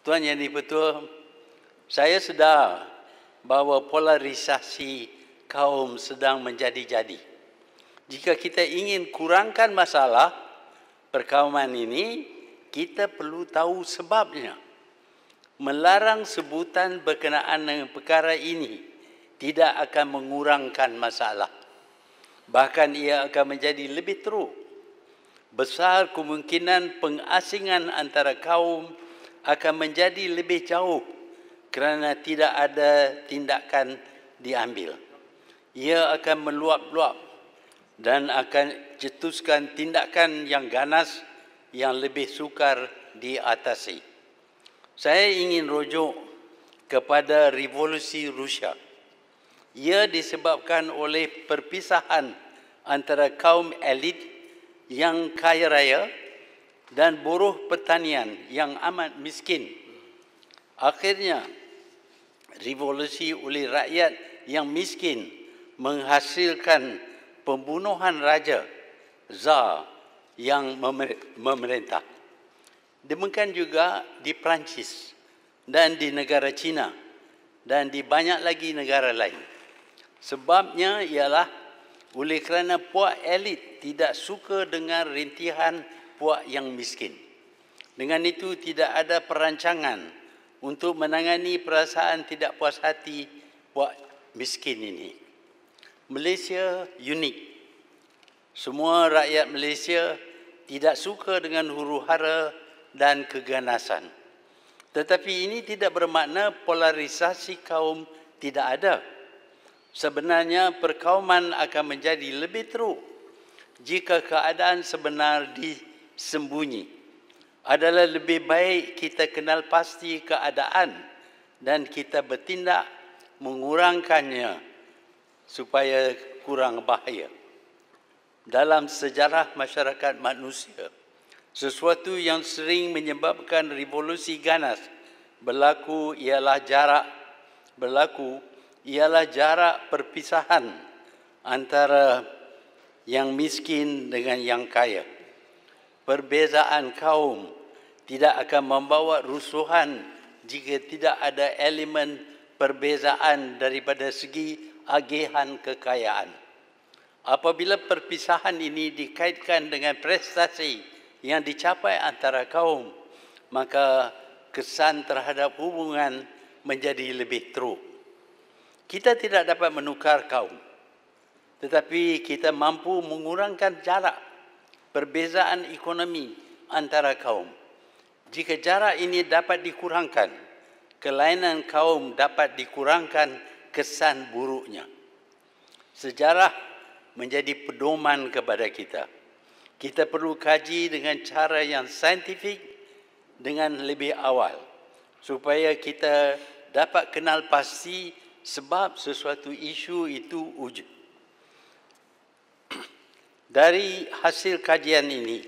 Tuan Yang di-Pertua, saya sedar bahawa polarisasi kaum sedang menjadi-jadi. Jika kita ingin kurangkan masalah perkauman ini, kita perlu tahu sebabnya. Melarang sebutan berkenaan dengan perkara ini tidak akan mengurangkan masalah. Bahkan ia akan menjadi lebih teruk. Besar kemungkinan pengasingan antara kaum akan menjadi lebih jauh kerana tidak ada tindakan diambil. Ia akan meluap-luap dan akan cetuskan tindakan yang ganas yang lebih sukar diatasi. Saya ingin rujuk kepada revolusi Rusia. Ia disebabkan oleh perpisahan antara kaum elit yang kaya raya dan buruh pertanian yang amat miskin. Akhirnya, revolusi oleh rakyat yang miskin menghasilkan pembunuhan raja, Tsar yang memerintah. Demikian juga di Perancis dan di negara China dan di banyak lagi negara lain. Sebabnya ialah oleh kerana puak elit tidak suka dengan rintihan puak yang miskin. Dengan itu tidak ada perancangan untuk menangani perasaan tidak puas hati puak miskin ini. Malaysia unik. Semua rakyat Malaysia tidak suka dengan huru-hara dan keganasan. Tetapi ini tidak bermakna polarisasi kaum tidak ada. Sebenarnya perkauman akan menjadi lebih teruk jika keadaan sebenar disembunyi. Adalah lebih baik kita kenal pasti keadaan dan kita bertindak mengurangkannya supaya kurang bahaya. Dalam sejarah masyarakat manusia, sesuatu yang sering menyebabkan revolusi ganas berlaku ialah jarak perpisahan antara yang miskin dengan yang kaya. Perbezaan kaum tidak akan membawa rusuhan jika tidak ada elemen perbezaan daripada segi agihan kekayaan. Apabila perpisahan ini dikaitkan dengan prestasi yang dicapai antara kaum, maka kesan terhadap hubungan menjadi lebih teruk. Kita tidak dapat menukar kaum, tetapi kita mampu mengurangkan jarak perbezaan ekonomi antara kaum. Jika jarak ini dapat dikurangkan, kelainan kaum dapat dikurangkan kesan buruknya. Sejarah menjadi pedoman kepada kita. Kita perlu kaji dengan cara yang saintifik dengan lebih awal supaya kita dapat kenal pasti sebab sesuatu isu itu wujud. Dari hasil kajian ini,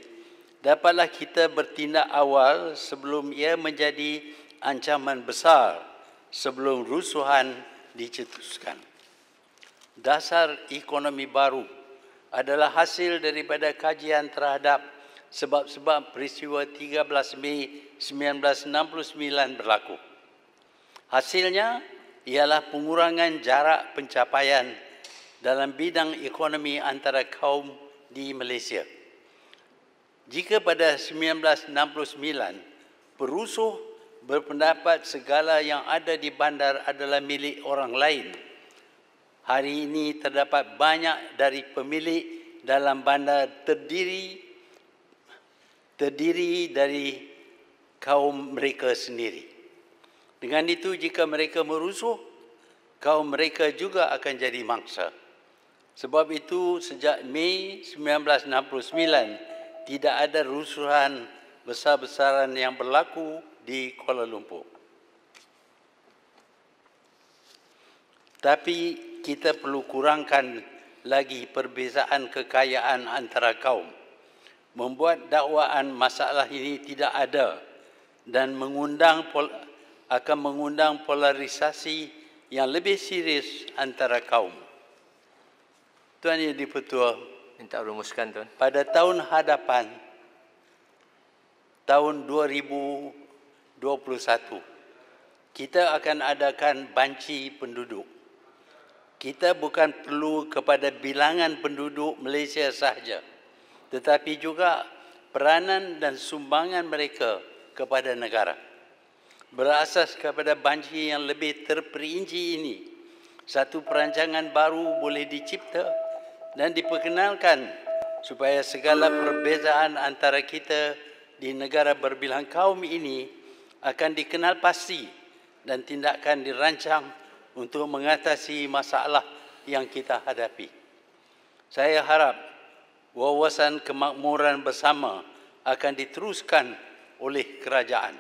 dapatlah kita bertindak awal sebelum ia menjadi ancaman besar, sebelum rusuhan dicetuskan. Dasar ekonomi baru adalah hasil daripada kajian terhadap sebab-sebab peristiwa 13 Mei 1969 berlaku. Hasilnya ialah pengurangan jarak pencapaian dalam bidang ekonomi antara kaum di Malaysia. Jika pada 1969 perusuh berpendapat segala yang ada di bandar adalah milik orang lain, hari ini terdapat banyak dari pemilik dalam bandar terdiri dari kaum mereka sendiri. Dengan itu, jika mereka merusuh, kaum mereka juga akan jadi mangsa. Sebab itu, sejak Mei 1969, tidak ada rusuhan besar-besaran yang berlaku di Kuala Lumpur. Tapi kita perlu kurangkan lagi perbezaan kekayaan antara kaum. Membuat dakwaan masalah ini tidak ada dan akan mengundang polarisasi yang lebih serius antara kaum. Tuan Yang di-Pertua, minta rumuskan, Tuan. pada tahun hadapan, tahun 2022, kita akan adakan banci penduduk. Kita bukan perlu kepada bilangan penduduk Malaysia sahaja, tetapi juga peranan dan sumbangan mereka kepada negara. Berasas kepada banci yang lebih terperinci ini, satu perancangan baru boleh dicipta dan diperkenalkan supaya segala perbezaan antara kita di negara berbilang kaum ini akan dikenal pasti dan tindakan dirancang untuk mengatasi masalah yang kita hadapi. Saya harap wawasan kemakmuran bersama akan diteruskan oleh kerajaan.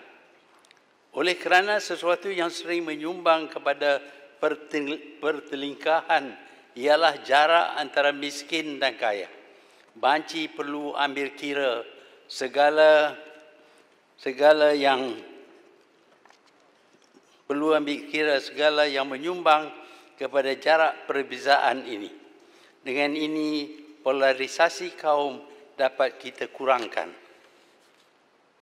Oleh kerana sesuatu yang sering menyumbang kepada pertelingkahan ialah jarak antara miskin dan kaya. Banci perlu ambil kira segala yang menyumbang kepada jarak perbezaan ini. Dengan ini, polarisasi kaum dapat kita kurangkan.